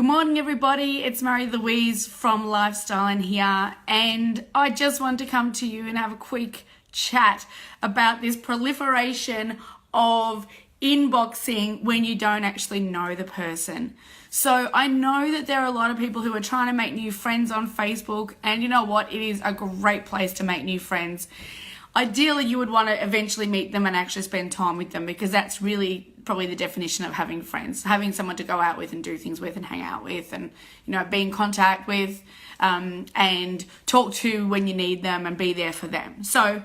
Good morning, everybody. It's Marie-Louise from Lifestyle in here, and I just wanted to come to you and have a quick chat about this proliferation of inboxing when you don't actually know the person. So I know that there are a lot of people who are trying to make new friends on Facebook, and you know what? It is a great place to make new friends. Ideally, you would want to eventually meet them and actually spend time with them, because that's really probably the definition of having friends, having someone to go out with and do things with and hang out with and, you know, be in contact with and talk to when you need them and be there for them. So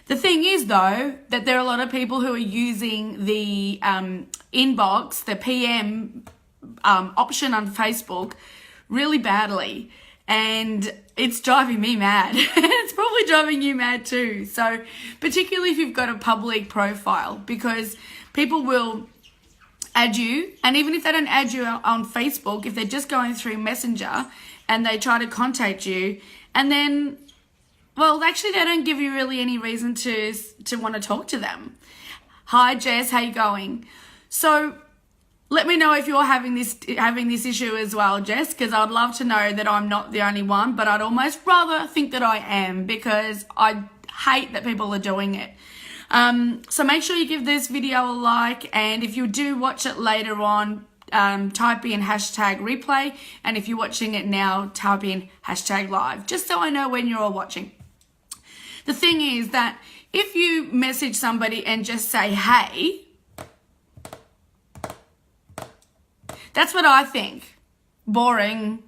the thing is, though, that there are a lot of people who are using the inbox, the PM option on Facebook really badly. And it's driving me mad. It's probably driving you mad too. So particularly if you've got a public profile, because people will add you. And even if they don't add you on Facebook, if they're just going through Messenger and they try to contact you, and then, well, actually they don't give you really any reason to want to talk to them. Hi Jess, how you going? So let me know if you're having this issue as well, Jess, because I'd love to know that I'm not the only one, but I'd almost rather think that I am, because I hate that people are doing it. So make sure you give this video a like, and if you do watch it later on, type in hashtag replay, and if you're watching it now, type in hashtag live, just so I know when you're all watching. The thing is that if you message somebody and just say, hey, that's what I think. Boring.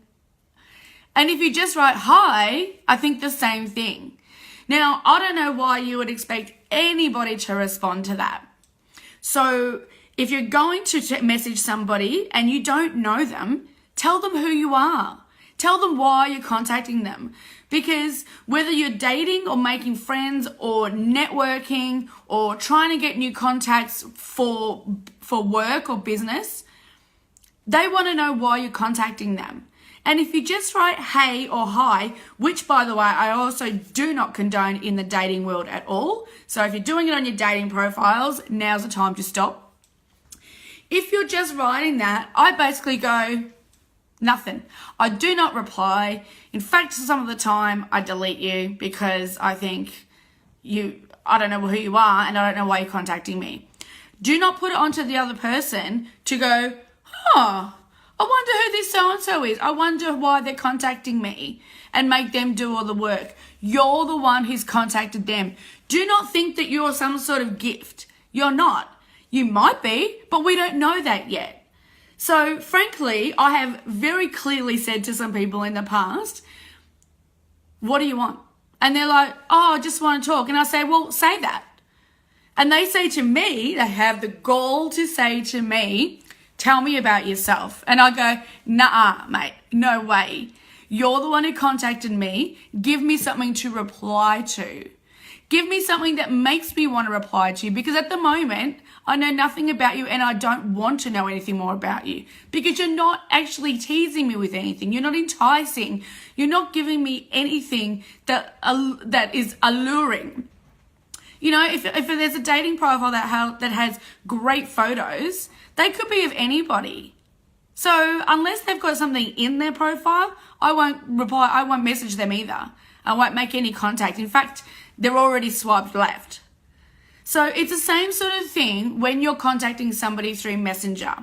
And if you just write hi, I think the same thing. Now, I don't know why you would expect anybody to respond to that. So if you're going to message somebody and you don't know them, tell them who you are. Tell them why you're contacting them. Because whether you're dating or making friends or networking or trying to get new contacts for work or business, they want to know why you're contacting them. And if you just write hey or hi, which by the way, I also do not condone in the dating world at all. So if you're doing it on your dating profiles, now's the time to stop. If you're just writing that, I basically go, nothing. I do not reply. In fact, some of the time I delete you, because I think I don't know who you are and I don't know why you're contacting me. Do not put it onto the other person to go, oh, I wonder who this so-and-so is. I wonder why they're contacting me, and make them do all the work. You're the one who's contacted them. Do not think that you're some sort of gift. You're not. You might be, but we don't know that yet. So frankly, I have very clearly said to some people in the past, what do you want? And they're like, oh, I just want to talk. And I say, well, say that. And they say to me, they have the gall to say to me, tell me about yourself. And I go, nah, mate, no way. You're the one who contacted me. Give me something to reply to. Give me something that makes me want to reply to you, because at the moment, I know nothing about you and I don't want to know anything more about you, because you're not actually teasing me with anything. You're not enticing. You're not giving me anything that is alluring. You know, if there's a dating profile that has great photos, they could be of anybody. So unless they've got something in their profile, I won't reply. I won't message them either. I won't make any contact. In fact, they're already swiped left. So it's the same sort of thing when you're contacting somebody through Messenger.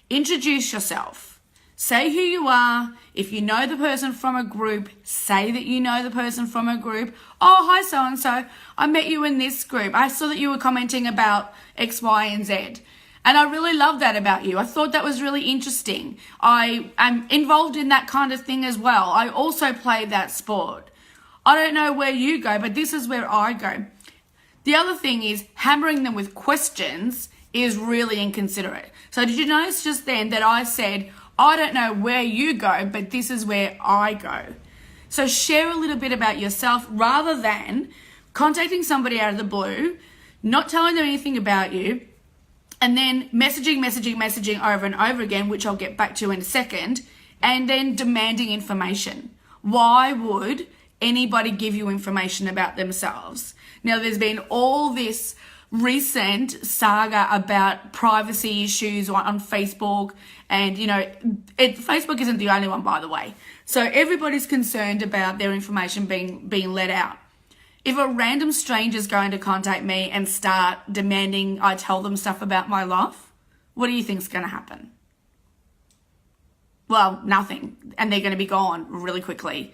Introduce yourself. Say who you are. If you know the person from a group, say that you know the person from a group. Oh, hi, so-and-so. I met you in this group. I saw that you were commenting about X, Y, and Z. And I really love that about you. I thought that was really interesting. I am involved in that kind of thing as well. I also play that sport. I don't know where you go, but this is where I go. The other thing is, hammering them with questions is really inconsiderate. So did you notice just then that I said, I don't know where you go, but this is where I go. So share a little bit about yourself rather than contacting somebody out of the blue, not telling them anything about you, and then messaging over and over again, which I'll get back to in a second, and then demanding information. Why would anybody give you information about themselves? Now, there's been all this recent saga about privacy issues on Facebook. And, Facebook isn't the only one, by the way. So everybody's concerned about their information being let out. If a random stranger is going to contact me and start demanding I tell them stuff about my life, what do you think is going to happen? Well, nothing. And they're going to be gone really quickly.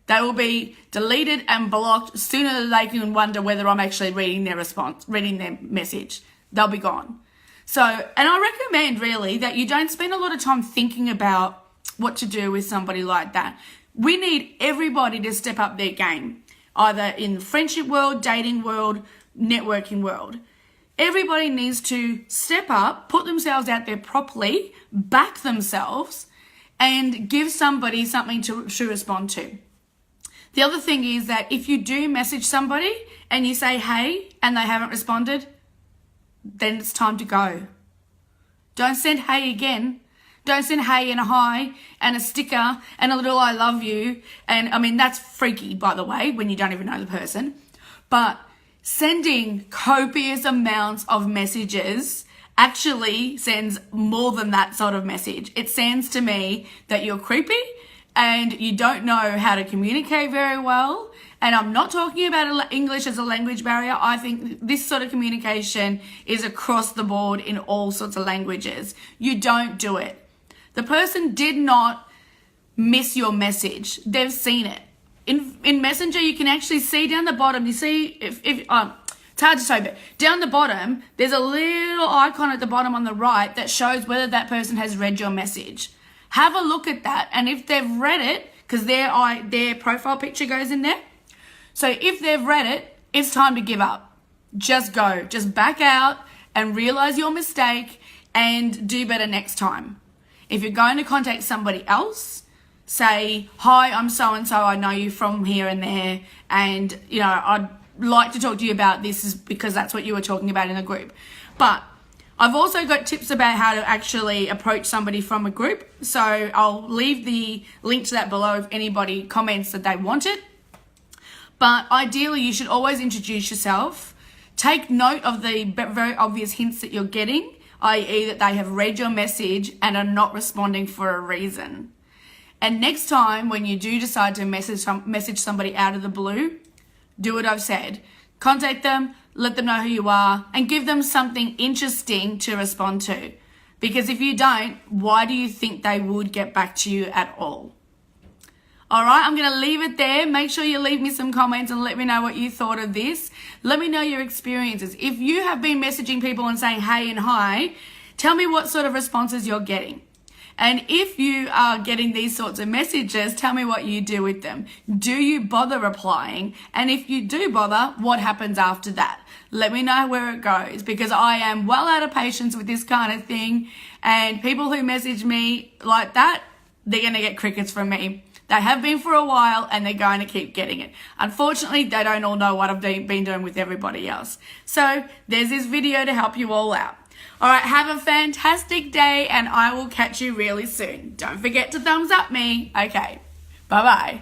They will be deleted and blocked sooner than they can wonder whether I'm actually reading their message. They'll be gone. So, and I recommend really that you don't spend a lot of time thinking about what to do with somebody like that. We need everybody to step up their game, either in the friendship world, dating world, networking world. Everybody needs to step up, put themselves out there properly, back themselves, and give somebody something to respond to. The other thing is that if you do message somebody and you say, hey, and they haven't responded, then it's time to go. Don't send hey again. Don't send hey and a hi and a sticker and a little I love you. And I mean, that's freaky, by the way, when you don't even know the person. But sending copious amounts of messages actually sends more than that sort of message. It sends to me that you're creepy and you don't know how to communicate very well. And I'm not talking about English as a language barrier. I think this sort of communication is across the board in all sorts of languages. You don't do it. The person did not miss your message. They've seen it. In Messenger, you can actually see down the bottom, you see, it's hard to say, but down the bottom, there's a little icon at the bottom on the right that shows whether that person has read your message. Have a look at that, and if they've read it, because their profile picture goes in there, so if they've read it, it's time to give up. Just go. Just back out and realize your mistake and do better next time. If you're going to contact somebody else, say, hi, I'm so-and-so, I know you from here and there, and, I'd like to talk to you about this is because that's what you were talking about in the group. But I've also got tips about how to actually approach somebody from a group. So I'll leave the link to that below if anybody comments that they want it. But ideally, you should always introduce yourself. Take note of the very obvious hints that you're getting, i.e. that they have read your message and are not responding for a reason. And next time when you do decide to message somebody out of the blue, do what I've said. Contact them, let them know who you are, and give them something interesting to respond to. Because if you don't, why do you think they would get back to you at all? All right, I'm going to leave it there. Make sure you leave me some comments and let me know what you thought of this. Let me know your experiences. If you have been messaging people and saying hey and hi, tell me what sort of responses you're getting. And if you are getting these sorts of messages, tell me what you do with them. Do you bother replying? And if you do bother, what happens after that? Let me know where it goes, because I am well out of patience with this kind of thing. And people who message me like that, they're going to get crickets from me. They have been for a while and they're going to keep getting it. Unfortunately, they don't all know what I've been doing with everybody else. So there's this video to help you all out. All right, have a fantastic day and I will catch you really soon. Don't forget to thumbs up me. Okay, bye-bye.